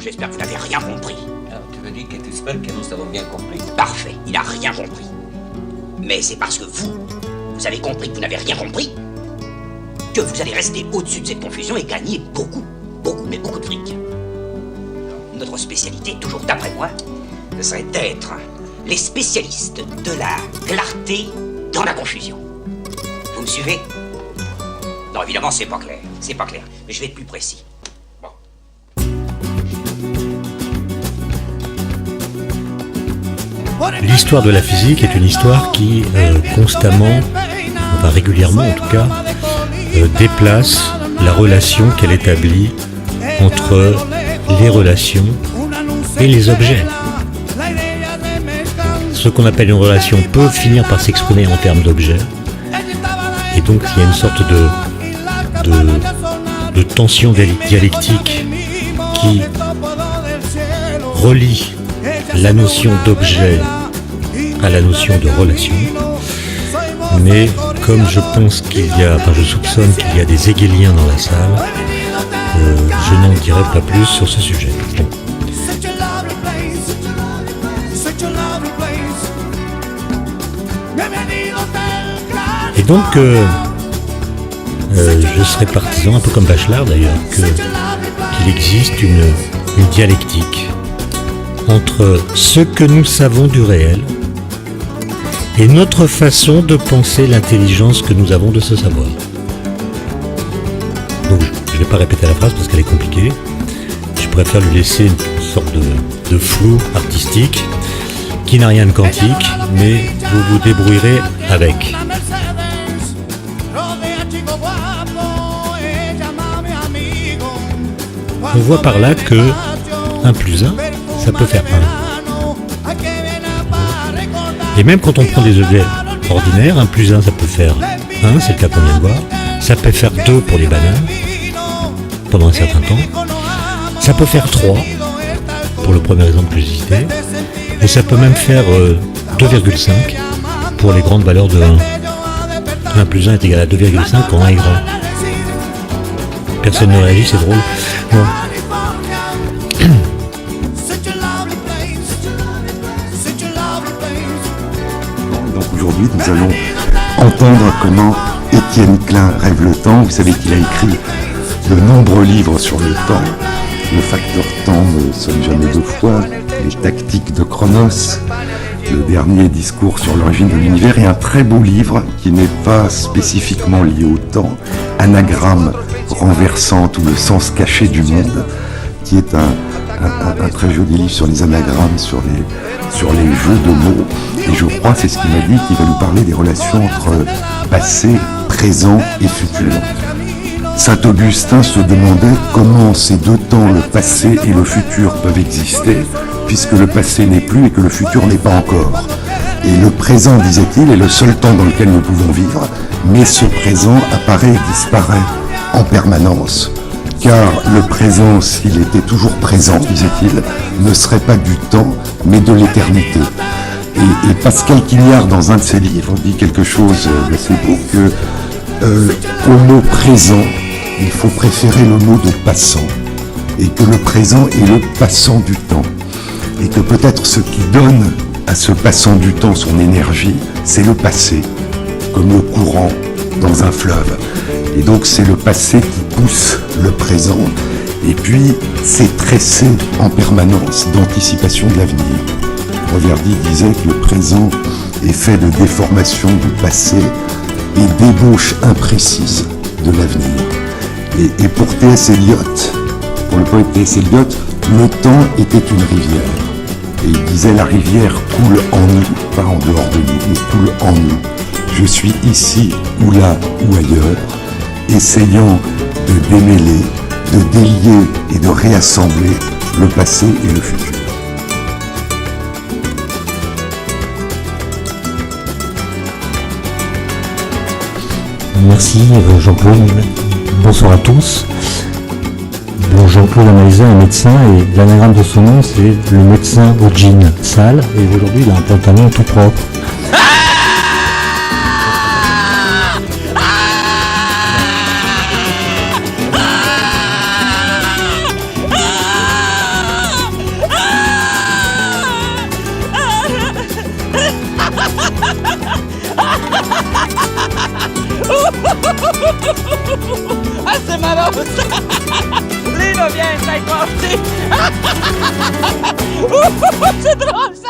j'espère que vous n'avez rien compris. Alors, tu veux dire que tu espères que nous avons bien compris? Parfait, il n'a rien compris. Mais c'est parce que vous avez compris que vous n'avez rien compris, que vous allez rester au-dessus de cette confusion et gagner beaucoup de fric. Notre spécialité, toujours d'après moi, ce serait d'être les spécialistes de la clarté dans la confusion. Vous me suivez? Non, évidemment, c'est pas clair. Mais je vais être plus précis. Bon. L'histoire de la physique est une histoire qui constamment, enfin régulièrement en tout cas, déplace la relation qu'elle établit entre les relations et les objets. Ce qu'on appelle une relation peut finir par s'exprimer en termes d'objets, et donc il y a une sorte de tension dialectique qui relie la notion d'objet à la notion de relation. Mais comme je pense je soupçonne qu'il y a des hégéliens dans la salle, je n'en dirai pas plus sur ce sujet. Bon. Et donc, je serais partisan, un peu comme Bachelard d'ailleurs, qu'il existe une dialectique entre ce que nous savons du réel et notre façon de penser l'intelligence que nous avons de ce savoir. Donc je ne vais pas répéter la phrase parce qu'elle est compliquée. Je préfère lui laisser une sorte de flou artistique qui n'a rien de quantique, mais vous vous débrouillerez avec. On voit par là que 1 plus 1, ça peut faire 1. Et même quand on prend des objets ordinaires, 1 plus 1, ça peut faire 1, c'est le cas qu'on vient de voir. Ça peut faire 2 pour les bananes, pendant un certain temps. Ça peut faire 3, pour le premier exemple que j'ai cité. Et ça peut même faire 2,5 pour les grandes valeurs de 1. 1 plus 1 est égal à 2,5 quand 1 est grand. Personne ne réagit, c'est drôle. Bon. Donc aujourd'hui, nous allons entendre comment Étienne Klein rêve le temps. Vous savez qu'il a écrit de nombreux livres sur le temps. Le facteur temps ne sonne jamais 2 fois, les tactiques de Chronos, le dernier discours sur l'origine de l'univers, et un très beau livre qui n'est pas spécifiquement lié au temps, Anagramme renversante ou le sens caché du monde, qui est un très joli livre sur les anagrammes, sur les jeux de mots. Et je crois, c'est ce qu'il m'a dit, qu'il va nous parler des relations entre passé, présent et futur. Saint Augustin se demandait comment ces 2 temps, le passé et le futur, peuvent exister, puisque le passé n'est plus et que le futur n'est pas encore. Et le présent, disait-il, est le seul temps dans lequel nous pouvons vivre, mais ce présent apparaît et disparaît en permanence. Car le présent, s'il était toujours présent, disait-il, ne serait pas du temps, mais de l'éternité. Et Pascal Quignard, dans un de ses livres, dit quelque chose d'assez beau, que au mot présent, il faut préférer le mot de passant, et que le présent est le passant du temps, et que peut-être ce qui donne à ce passant du temps son énergie, c'est le passé, comme le courant dans un fleuve. Et donc c'est le passé qui pousse le présent, et puis c'est tressé en permanence d'anticipation de l'avenir. Reverdy disait que le présent est fait de déformations du passé et d'ébauches imprécises de l'avenir. Et pour T.S. Eliot, pour le poète T.S. Eliot, le temps était une rivière. Et il disait la rivière coule en nous, pas en dehors de nous, mais coule en nous. Je suis ici ou là ou ailleurs, essayant de démêler, de délier et de réassembler le passé et le futur. Merci Jean-Claude. Bonsoir à tous. Bon, Jean-Claude Amaïsa est médecin et l'anagramme de son nom c'est le médecin au jean sale, et aujourd'hui il a un pantalon tout propre. Ah, c'est marrant ça! Lino, viens, avec moi aussi! C'est drôle ça!